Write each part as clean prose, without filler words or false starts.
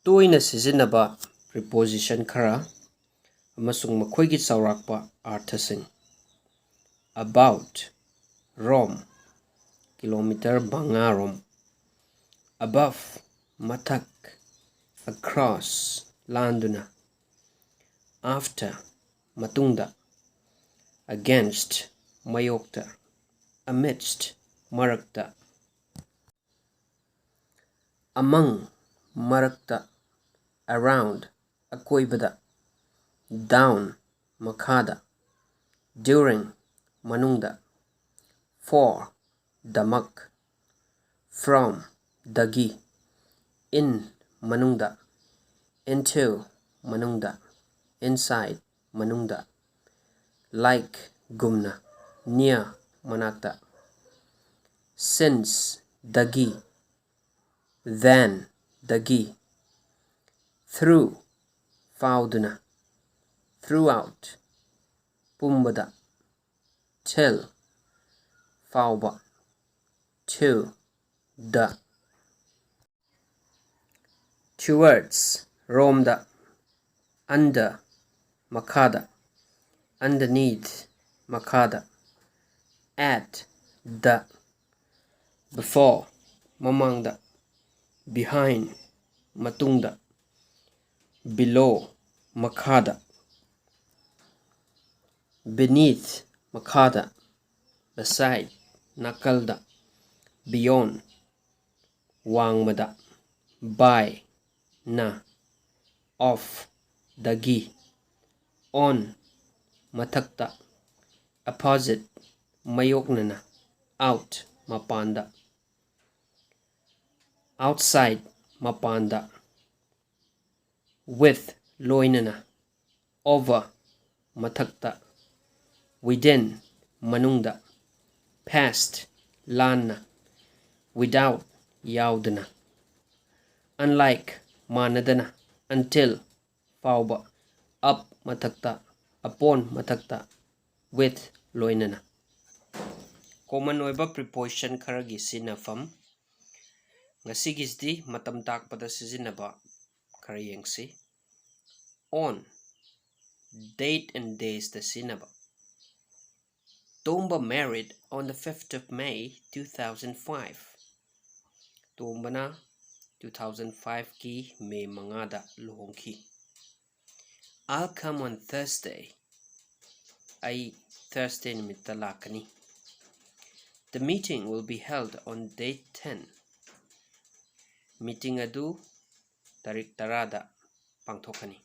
toina sijinnaba preposition khara amasung makhoigi chawrakpa arthasing. About rom kilometer banga rom. Above mathak across landuna. After matungda. Against mayokta. Amidst marakta. Among marakta. Around akoibada. Down makada. During manungda. For damak. From dagi. In manungda. Into manungda. Inside manungda. Like gumna. Near manakta. Since dagi. Then dagi. Through fauduna. Throughout pumbada. Till fauba. To the. Towards romda. Under makada. Underneath makada. At the. Before mamangda. Behind matungda. Below makada. Beneath makada. Beside nakalda. Beyond wangmada. By na. Off dagi. On mathakta. Opposite mayoknana. Out mapanda. Outside mapanda. With loinana. Over mathakta. Within manungda. Past lana. Without yaudana. Unlike manadana. Until fauba. Up mathakta. Upon mathakta. With loinana. Common oiba preposition kharagi sinafam. Ngasigisdi matam takpada sijinnaba khara yengsi. On date and days the sinaba. Tomba married on the 5th of May 2005. Tombana 2005 ki May mangada luhongki. I'll come on Thursday. Ai Thursday nimitta lakani. The meeting will be held on date 10. Meeting adu tarik tarada pangthokani.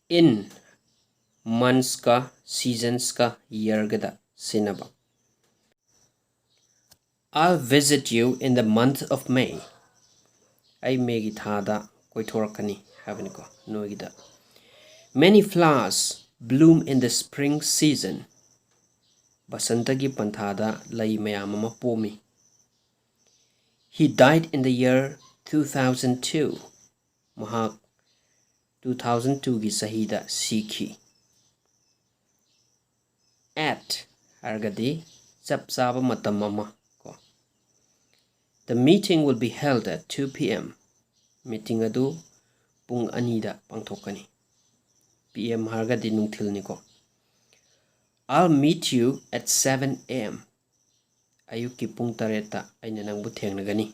In months ka seasons ka year gada sinaba. I'll visit you in the month of May. Ai May gi thada koithorakani habaniko noigida. Many flowers bloom in the spring season. Basanta gi panthada lai mayam ama pomi. He died in the year 2002. Mahak 2002 gi sahida sikhi. At argadi chapchaba matam ama ko. The meeting will be held at 2 p.m. Meeting adu pung anida pangthokani. PM hargadi nungthil niko. I'll meet you at 7 a.m. Ayuki pung tareta aina nangbu thengnagani.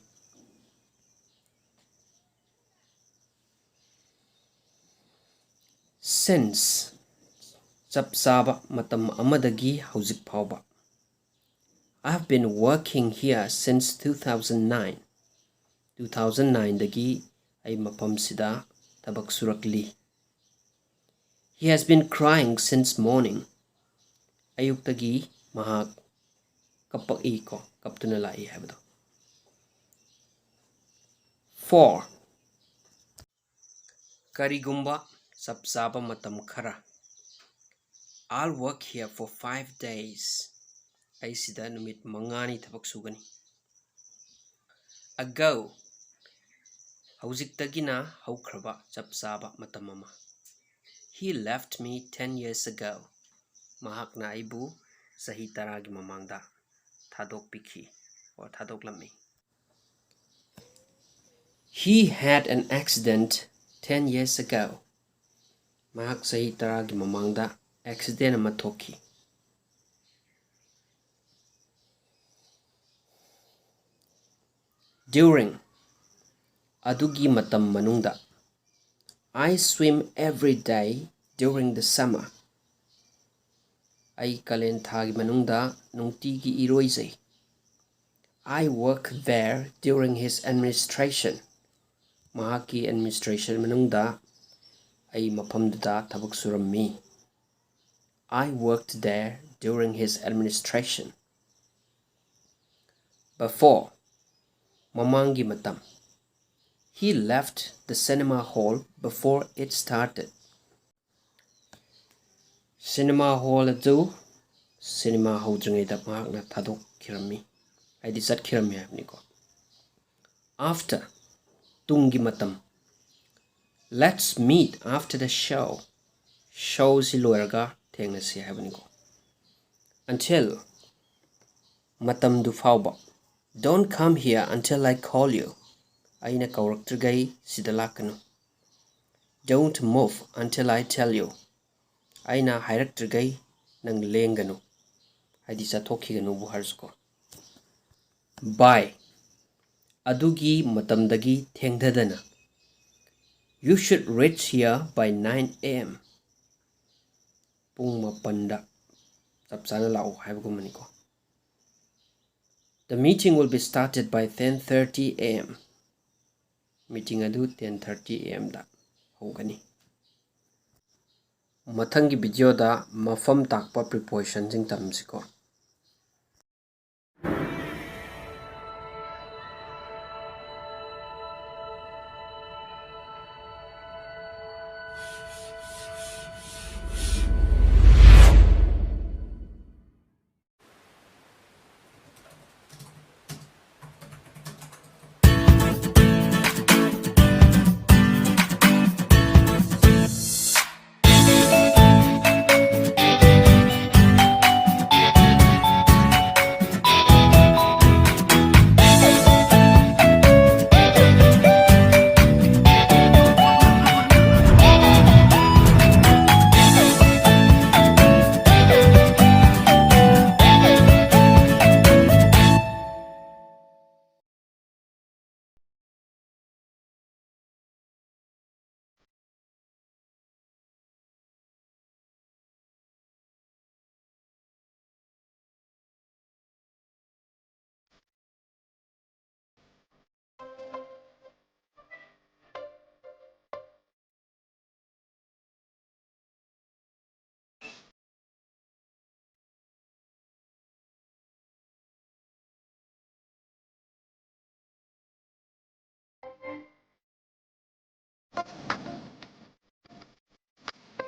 Since chapsaba matam amadagi hauzik phauba. I've been working here since 2009. 2009 dagi ay mapam sida tabak surakli. He has been crying since morning. Ayuktagi mahak kapak iko kaptuna lai habdo. 4. Karigumba sapsaba matam khara. I'll work here for 5 days. Ay sida numit mangani tabak sugani. Ago hauziktagina haukraba sapsaba matamama. He left me 10 years ago. Mahakna aibu sahi taragi mamangda thadok pikhi or thadok lami. He had an accident 10 years ago. Mahak sahi taragi mamangda accident ama thoki. During adugi matam manungda. I swim every day during the summer. Ai kalen thagi manungda nungtigi iroizai. I work there during his administration. Mahaki administration manungda ai mapamduda tabuk surammi. I worked there during his administration. Before mamangi matam. He left the cinema hall before it started. Cinema hall adu cinema howdringeda mahakna thadok kirami. Aidi sat kirami habniko. After tungi matam. Let's meet after the show. Show si loiraga thengnasi habniko. Until matam du fauba. Don't come here until I call you. Aina kauraktrigai sidalakanu. Don't move until I tell you. Aina hairaktrigai nang lenganu. Haidi chathokiganu bu harsko. Bye. Adugi matamdagi thengdadana. You should reach here by 9 a.m. Pung mapanda. Tapsana lao haibagumaniko. The meeting will be started by 10:30 a.m. Meeting adu 10:30 a.m. da hogani. Mathangi video da mafam takpa prepositions jing tamsiko.